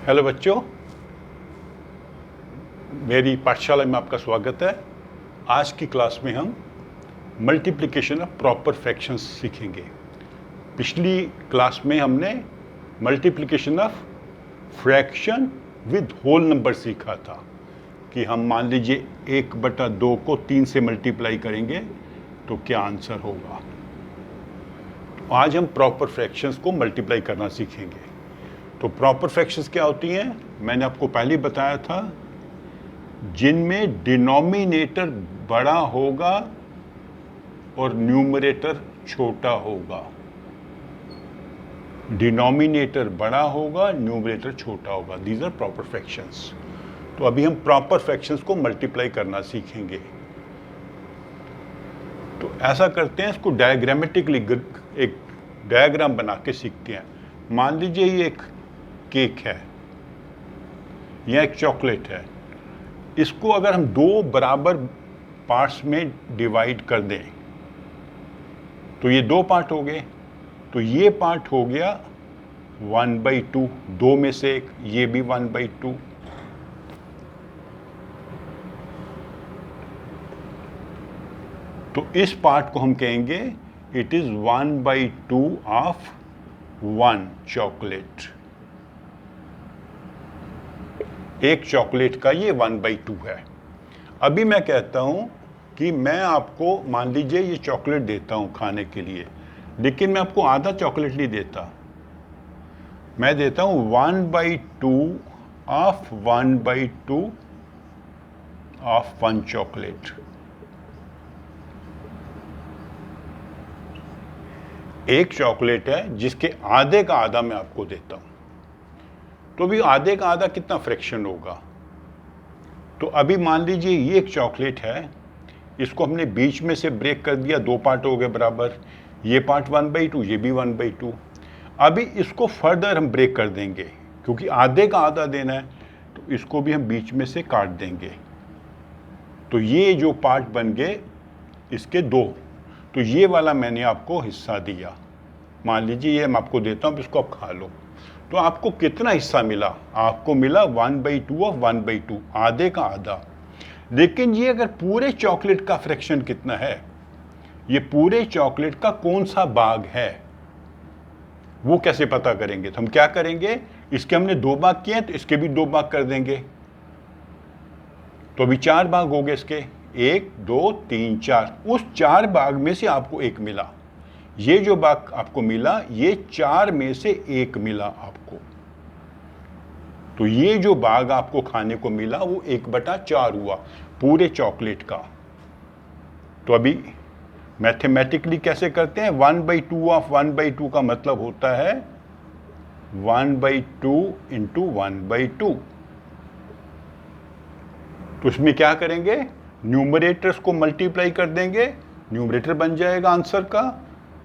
Hello बच्चों, मेरी पाठशाला में आपका स्वागत है। आज की क्लास में हम मल्टीप्लिकेशन ऑफ प्रॉपर फ्रैक्शंस सीखेंगे। पिछली क्लास में हमने multiplication of fraction with whole number सीखा था कि हम मान लीजिए 1/2 को 3 से मल्टीप्लाई करेंगे तो क्या आंसर होगा। तो आज हम प्रॉपर फ्रैक्शंस को मल्टीप्लाई करना सीखेंगे। तो प्रॉपर फ्रैक्शंस क्या होती हैं? मैंने आपको पहले ही बताया था, जिनमें डिनोमिनेटर बड़ा होगा और न्यूमरेटर छोटा होगा। डिनोमिनेटर बड़ा होगा, न्यूमरेटर छोटा होगा। These are proper fractions. तो अभी हम प्रॉपर फ्रैक्शंस को मल्टीप्लाई करना सीखेंगे। तो ऐसा करते हैं, इसको डायग्रामेटिकली एक डायग्राम बना के सीखते हैं। मान लीजिए ये एक केक है या एक चॉकलेट है। इसको अगर हम 2 बराबर पार्ट्स में डिवाइड कर दें तो ये 2 पार्ट हो गए। तो ये पार्ट हो गया 1/2, 2 में से एक, ये भी 1/2। तो इस पार्ट को हम कहेंगे इट इज 1/2 ऑफ 1 चॉकलेट। एक चॉकलेट का ये 1/2 है। अभी मैं कहता हूं कि मैं आपको मान लीजिए ये चॉकलेट देता हूं खाने के लिए, लेकिन मैं आपको आधा चॉकलेट नहीं देता। मैं देता हूं 1/2 ऑफ 1/2 ऑफ 1 चॉकलेट। एक चॉकलेट है जिसके आधे का आधा मैं आपको देता हूं। तो भी आधे का आधा कितना फ्रैक्शन होगा? तो अभी मान लीजिए ये एक चॉकलेट है, इसको हमने बीच में से ब्रेक कर दिया, 2 पार्ट हो गए बराबर। ये पार्ट 1/2, ये भी 1/2। अभी इसको फर्दर हम ब्रेक कर देंगे, क्योंकि आधे का आधा देना है, तो इसको भी हम बीच में से काट देंगे। तो ये जो पार्ट बन गए इसके 2। तो ये वाला मैंने आपको हिस्सा दिया। मान लीजिए ये मैं आपको देता हूँ, इसको आप खा लो। तो आपको कितना हिस्सा मिला? आपको मिला 1/2 ऑफ 1/2, आधे का आधा। लेकिन ये अगर पूरे चॉकलेट का फ्रैक्शन कितना है, ये पूरे चॉकलेट का कौन सा भाग है, वो कैसे पता करेंगे? तो हम क्या करेंगे, इसके हमने 2 भाग किए हैं तो इसके भी 2 भाग कर देंगे। तो अभी 4 भाग हो गए इसके, 1 2 3 4। उस 4 भाग में से आपको 1 मिला। ये जो भाग आपको मिला, ये 4 में से 1 मिला आपको। तो ये जो भाग आपको खाने को मिला वो 1/4 हुआ पूरे चॉकलेट का। तो अभी मैथमेटिकली कैसे करते हैं? 1/2 ऑफ 1/2 का मतलब होता है 1/2 इंटू 1/2। तो इसमें क्या करेंगे, न्यूमरेटर्स को मल्टीप्लाई कर देंगे, न्यूमरेटर बन जाएगा आंसर का।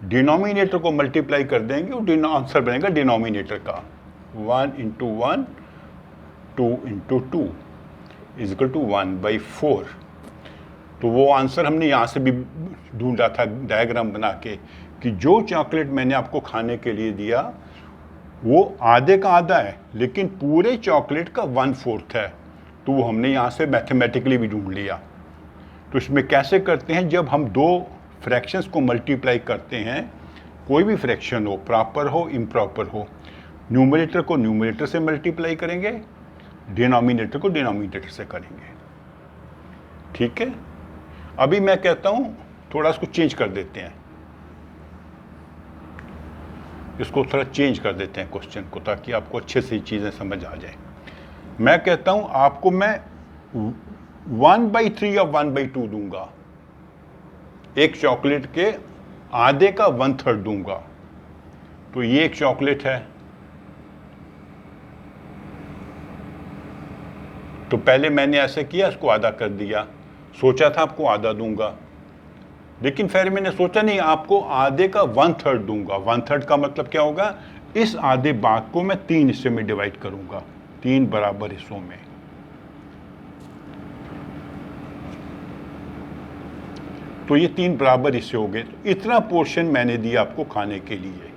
डिनोमिनेटर को मल्टीप्लाई कर देंगे, वो आंसर बनेगा डिनोमिनेटर का। 1 into 1, 2 into 2 is equal to 1/4। तो वो आंसर हमने यहाँ से भी ढूंढा था डायग्राम बना के, कि जो चॉकलेट मैंने आपको खाने के लिए दिया वो आधे का आधा है, लेकिन पूरे चॉकलेट का 1/4 है। तो वो हमने यहाँ से मैथमेटिकली भी ढूंढ लिया। तो इसमें कैसे करते हैं, जब हम 2 फ्रैक्शंस को मल्टीप्लाई करते हैं, कोई भी फ्रैक्शन हो, प्रॉपर हो इम्प्रॉपर हो, न्यूमरेटर को न्यूमरेटर से मल्टीप्लाई करेंगे, डिनोमिनेटर को डिनोमिनेटर से करेंगे। ठीक है। अभी मैं कहता हूं थोड़ा इसको चेंज कर देते हैं, इसको थोड़ा चेंज कर देते हैं क्वेश्चन को, ताकि आपको अच्छे से चीज़ें समझ आ जाए। मैं कहता हूं आपको मैं 1/3 ऑफ 1/2 दूंगा, एक चॉकलेट के आधे का 1/3 दूंगा। तो ये एक चॉकलेट है, तो पहले मैंने ऐसे किया, इसको आधा कर दिया। सोचा था आपको आधा दूंगा, लेकिन फिर मैंने सोचा नहीं, आपको आधे का 1/3 दूंगा। 1/3 का मतलब क्या होगा, इस आधे भाग को मैं 3 हिस्से में डिवाइड करूंगा, 3 बराबर हिस्सों में। तो ये 3 बराबर हिस्से हो गए। तो इतना पोर्शन मैंने दिया आपको खाने के लिए।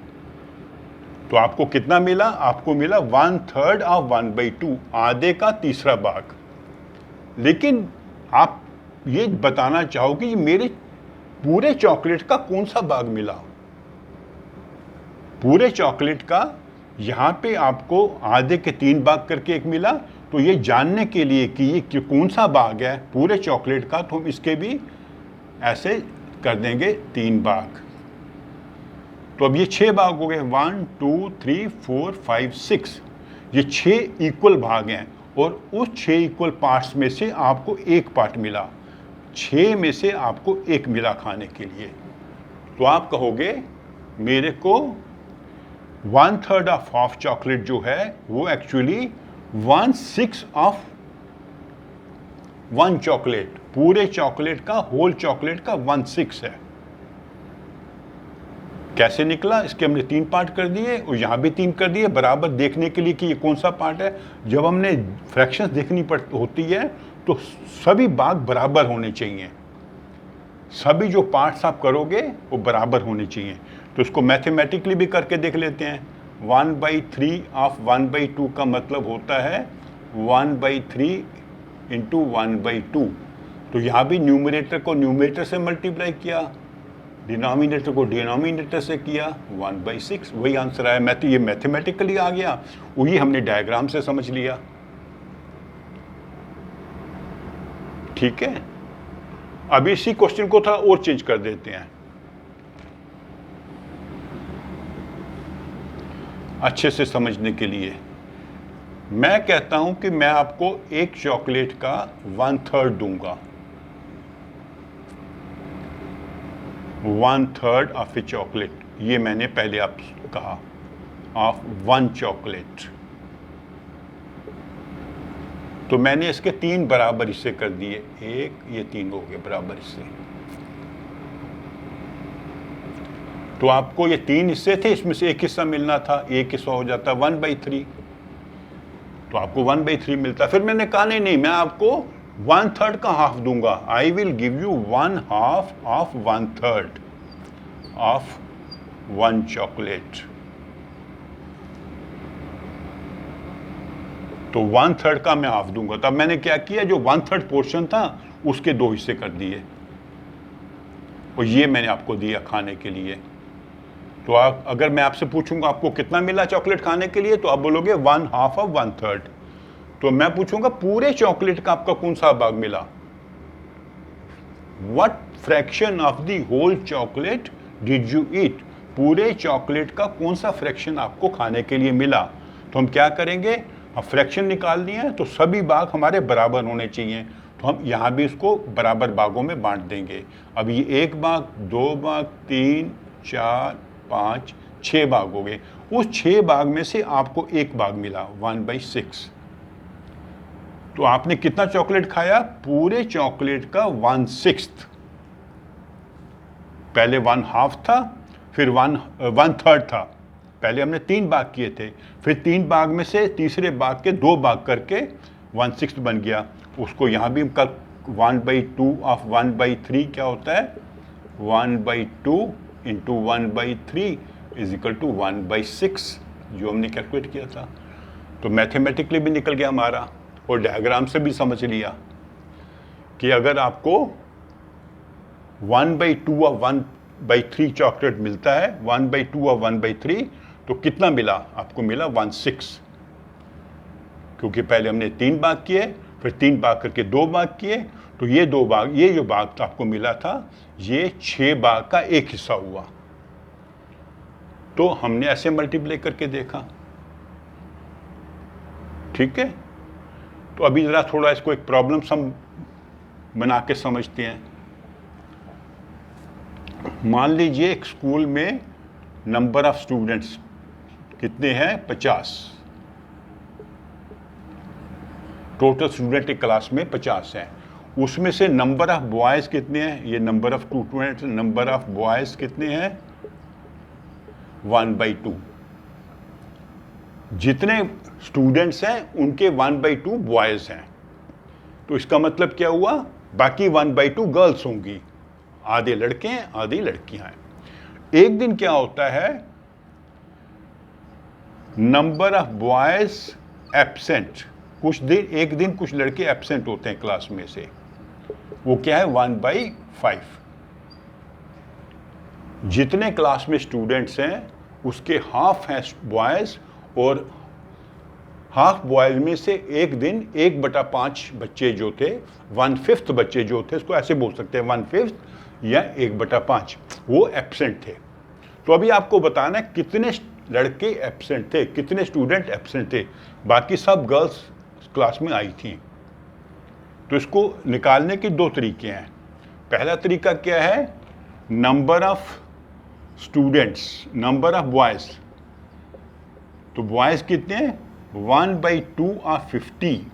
तो आपको कितना मिला? आपको मिला 1/3 ऑफ 1/2, आधे का तीसरा भाग। लेकिन आप ये बताना चाहोगे कि मेरे पूरे चॉकलेट का कौन सा भाग मिला? पूरे चॉकलेट का यहाँ पे आपको आधे के 3 भाग करके एक मिला। तो ये जानने के लिए कि ये कौन सा भाग है पूरे चॉकलेट का, तो हम इसके भी ऐसे कर देंगे 3 भाग। तो अब ये 6 भाग हो गए, 1 2 3 4 5 6। ये 6 इक्वल भाग हैं और उस 6 इक्वल पार्ट्स में से आपको एक पार्ट मिला। 6 में से आपको एक मिला खाने के लिए। तो आप कहोगे मेरे को 1/3 ऑफ हाफ चॉकलेट जो है वो एक्चुअली 1/6 ऑफ 1 चॉकलेट, पूरे चॉकलेट का, होल चॉकलेट का 1/6 है। कैसे निकला? इसके हमने 3 पार्ट कर दिए और यहाँ भी 3 कर दिए, बराबर देखने के लिए कि ये कौन सा पार्ट है। जब हमने फ्रैक्शंस देखनी होती है तो सभी भाग बराबर होने चाहिए, सभी जो पार्ट्स आप करोगे वो बराबर होने चाहिए। तो इसको मैथमेटिकली भी करके देख लेते हैं। 1/3 ऑफ 1/2 का मतलब होता है 1/3 इंटू 1/2। तो यहाँ भी न्यूमरेटर को न्यूमरेटर से मल्टीप्लाई किया, डिनोमिनेटर को डिनोमिनेटर से किया, 1/6, वही आंसर आया। ये मैथमेटिकली आ गया, वही हमने डायग्राम से समझ लिया। ठीक है, अब इसी क्वेश्चन को थोड़ा और चेंज कर देते हैं अच्छे से समझने के लिए। मैं कहता हूं कि मैं आपको एक चॉकलेट का 1/3 दूंगा, 1/3 ऑफ ए चॉकलेट, ये मैंने पहले आपको कहा, ऑफ 1 चॉकलेट। तो मैंने इसके 3 बराबर हिस्से कर दिए, एक, ये 3 हो गए बराबर हिस्से। तो आपको ये 3 हिस्से थे, इसमें से एक हिस्सा मिलना था, एक हिस्सा हो जाता 1/3, तो आपको 1/3 मिलता। फिर मैंने कहा नहीं, मैं आपको 1/3 का हाफ दूंगा, I will give you 1/2 of 1/3 of 1 chocolate. तो 1/3 का मैं हाफ दूंगा। तब मैंने क्या किया, जो 1/3 पोर्शन था उसके 2 हिस्से कर दिए और ये मैंने आपको दिया खाने के लिए। तो आप, अगर मैं आपसे पूछूंगा आपको कितना मिला चॉकलेट खाने के लिए, तो आप बोलोगे 1/2 ऑफ 1/3। तो मैं पूछूंगा पूरे चॉकलेट का आपका कौन सा भाग मिला, what fraction of the whole chocolate did you eat, पूरे चॉकलेट का कौन सा फ्रैक्शन आपको खाने के लिए मिला। तो हम क्या करेंगे, अब फ्रैक्शन निकालनी है तो सभी भाग हमारे बराबर होने चाहिए, तो हम यहाँ भी इसको बराबर भागों में बांट देंगे। अब ये 1 भाग, 2 भाग, 3 4 5 6 भाग हो गए। उस 6 भाग में से आपको एक भाग मिला, 1/6। तो आपने कितना चॉकलेट खाया, पूरे चॉकलेट का 1/6। पहले 1/2 था, फिर 1/3 था। पहले हमने 3 भाग किए थे, फिर 3 भाग में से तीसरे भाग के 2 भाग करके 1/6 बन गया। उसको यहाँ भी कल 1/2 ऑफ 1/3 क्या होता है, 1/2 इंटू 1/3 इज इक्वल टू 1/6, जो हमने कैलकुलेट किया था। तो मैथमेटिकली भी निकल गया हमारा और डायग्राम से भी समझ लिया कि अगर आपको 1/2 ऑफ 1/3 चॉकलेट मिलता है, 1/2 ऑफ 1/3, तो कितना मिला, आपको मिला 1/6, क्योंकि पहले हमने 3 भाग किए, फिर 3 भाग करके 2 भाग किए, तो ये 2 भाग, ये जो भाग आपको मिला था ये 6 भाग का एक हिस्सा हुआ। तो हमने ऐसे मल्टीप्लाई करके देखा। ठीक है, तो अभी जरा थोड़ा इसको एक प्रॉब्लम सम बना के समझते हैं। मान लीजिए एक स्कूल में नंबर ऑफ स्टूडेंट्स कितने हैं, 50। टोटल स्टूडेंट एक क्लास में 50 हैं। उसमें से नंबर ऑफ बॉयज़ कितने हैं, ये number of students, number of boys कितने हैं, 1/2। जितने स्टूडेंट्स हैं उनके 1/2 बॉयज़ हैं। तो इसका मतलब क्या हुआ, बाकी 1/2 गर्ल्स होंगी, आधे लड़के हैं आधी लड़कियां हैं। एक दिन क्या होता है, नंबर ऑफ बॉयज एब्सेंट, कुछ दिन, एक दिन कुछ लड़के एब्सेंट होते हैं क्लास में से, वो क्या है 1/5। जितने क्लास में स्टूडेंट्स हैं उसके हाफ हैं बॉयज, और हाफ बॉयज में से एक दिन 1/5 बच्चे जो थे, 1/5 बच्चे जो थे, इसको ऐसे बोल सकते हैं 1/5 या 1/5, वो एब्सेंट थे। तो अभी आपको बताना है कितने लड़के एब्सेंट थे, कितने स्टूडेंट एब्सेंट थे, बाकी सब गर्ल्स क्लास में आई थी। तो इसको निकालने के दो तरीके हैं। पहला तरीका क्या है, number of students, number of boys. तो बॉयज कितने हैं, 1/2 ऑफ 50,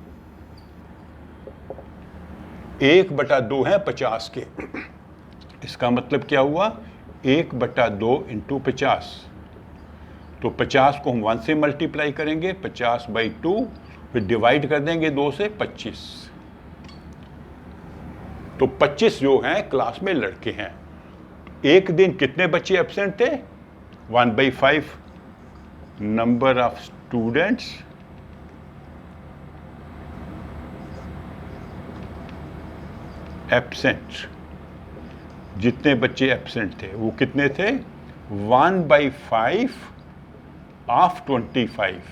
1/2 है 50 के। इसका मतलब क्या हुआ, 1/2 इंटू 50। तो 50 को हम 1 से मल्टीप्लाई करेंगे, 50/2, फिर डिवाइड कर देंगे 2 से, 25। तो 25 जो हैं क्लास में लड़के हैं। एक दिन कितने बच्चे एब्सेंट थे, 1/5 नंबर ऑफ स्टूडेंट्स एब्सेंट, जितने बच्चे एब्सेंट थे वो कितने थे, 1/5 ऑफ 25।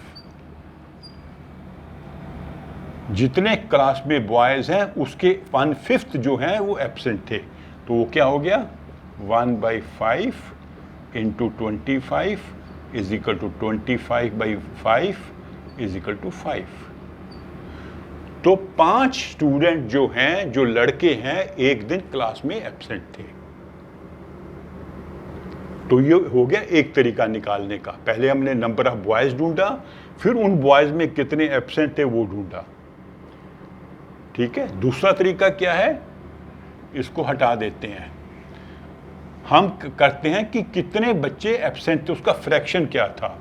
जितने क्लास में बॉयज हैं उसके 1/5 जो हैं वो एब्सेंट थे। तो वो क्या हो गया, 1/5 into 25 is equal to 25/5 is equal to 5। तो 5 स्टूडेंट जो हैं, जो लड़के हैं, एक दिन क्लास में एब्सेंट थे। तो ये हो गया एक तरीका निकालने का। पहले हमने नंबर ऑफ बॉयज ढूंढा, फिर उन बॉयज में कितने एब्सेंट थे वो ढूंढा। ठीक है। दूसरा तरीका क्या है, इसको हटा देते हैं, हम करते हैं कि कितने बच्चे एब्सेंट थे, उसका फ्रैक्शन क्या था।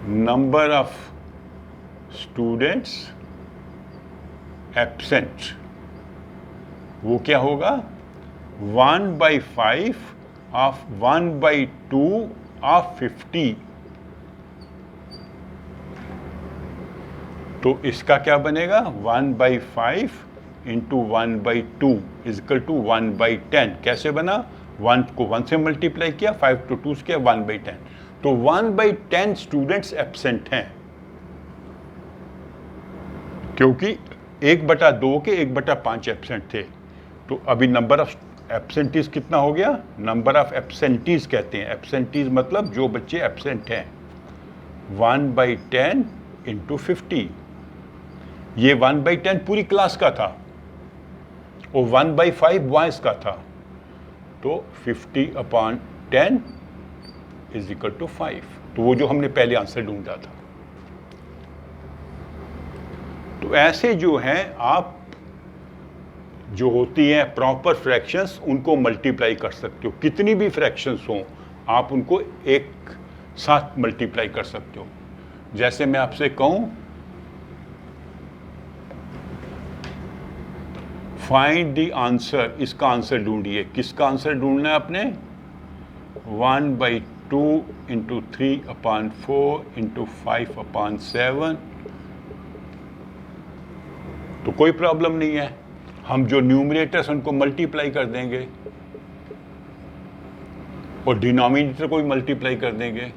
नंबर ऑफ स्टूडेंट्स एब्सेंट, वो क्या होगा, 1/5 ऑफ 1/2 ऑफ 50। तो इसका क्या बनेगा, 1/5 इंटू 1/2 इज इक्वल टू 1/10। कैसे बना, 1 को 1 से मल्टीप्लाई किया, 5 को 2 से किया, 1/10। तो 1/10 स्टूडेंट्स एब्सेंट हैं, क्योंकि 1/2 के 1/5 एब्सेंट थे। तो अभी नंबर ऑफ एब्सेंटीज कितना हो गया, नंबर ऑफ एब्सेंटीज कहते हैं, एब्सेंटीज मतलब जो बच्चे एब्सेंट हैं, 1/10 इंटू 50। ये 1/10 पूरी क्लास का था और 1/5 बॉयज का था। तो 50/10 इज इक्वल टू 5। तो वो जो हमने पहले आंसर ढूंढा था। तो ऐसे जो हैं, आप जो होती हैं प्रॉपर फ्रैक्शंस, उनको मल्टीप्लाई कर सकते हो। कितनी भी फ्रैक्शंस हों, आप उनको एक साथ मल्टीप्लाई कर सकते हो। जैसे मैं आपसे कहूं, फाइंड द आंसर, इसका आंसर ढूंढिए। किसका आंसर ढूंढना है आपने, 1/2 इंटू 3/4 इंटू 5/7। तो कोई प्रॉब्लम नहीं है, हम जो न्यूमरेटर्स उनको मल्टीप्लाई कर देंगे और डिनोमिनेटर को भी मल्टीप्लाई कर देंगे।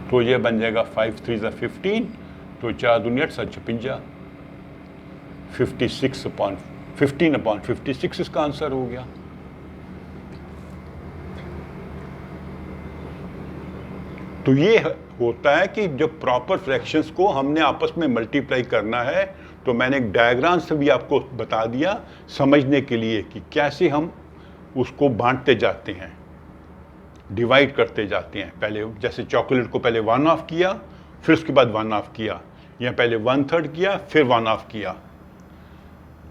तो ये बन जाएगा 5 3 15, तो 4 दूनी 8 7 56, 15/56 इसका आंसर हो गया। तो ये होता है कि जब प्रॉपर फ्रैक्शंस को हमने आपस में मल्टीप्लाई करना है, तो मैंने एक डायग्राम से भी आपको बता दिया समझने के लिए कि कैसे हम उसको बांटते जाते हैं, डिवाइड करते जाते हैं। पहले जैसे चॉकलेट को पहले 1/2 किया, फिर उसके बाद 1/2 किया, या पहले 1/3 किया, फिर 1/2 किया।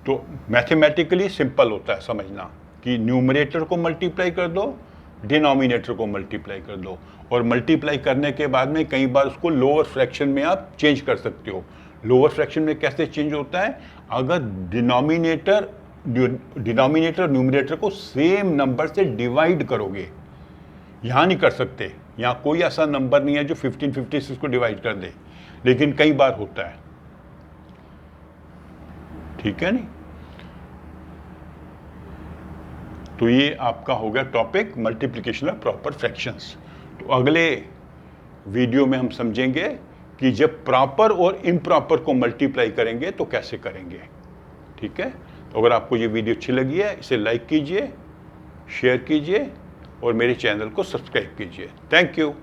तो मैथमेटिकली सिंपल होता है समझना कि न्यूमरेटर को मल्टीप्लाई कर दो, डिनोमिनेटर को मल्टीप्लाई कर दो, और मल्टीप्लाई करने के बाद में कई बार उसको लोअर फ्रैक्शन में आप चेंज कर सकते हो। लोअर फ्रैक्शन में कैसे चेंज होता है, अगर डिनोमिनेटर डिनोमिनेटर और न्यूमरेटर को सेम नंबर से डिवाइड करोगे। यहाँ नहीं कर सकते, यहाँ कोई ऐसा नंबर नहीं है जो 1556 को डिवाइड कर दे, लेकिन कई बार होता है, ठीक है नहीं। तो ये आपका हो गया topic multiplication of proper fractions. तो अगले वीडियो में हम समझेंगे कि जब प्रॉपर और इम्प्रॉपर को मल्टीप्लाई करेंगे तो कैसे करेंगे, ठीक है। तो अगर आपको ये वीडियो अच्छी लगी है, इसे लाइक कीजिए, शेयर कीजिए और मेरे चैनल को सब्सक्राइब कीजिए। Thank you.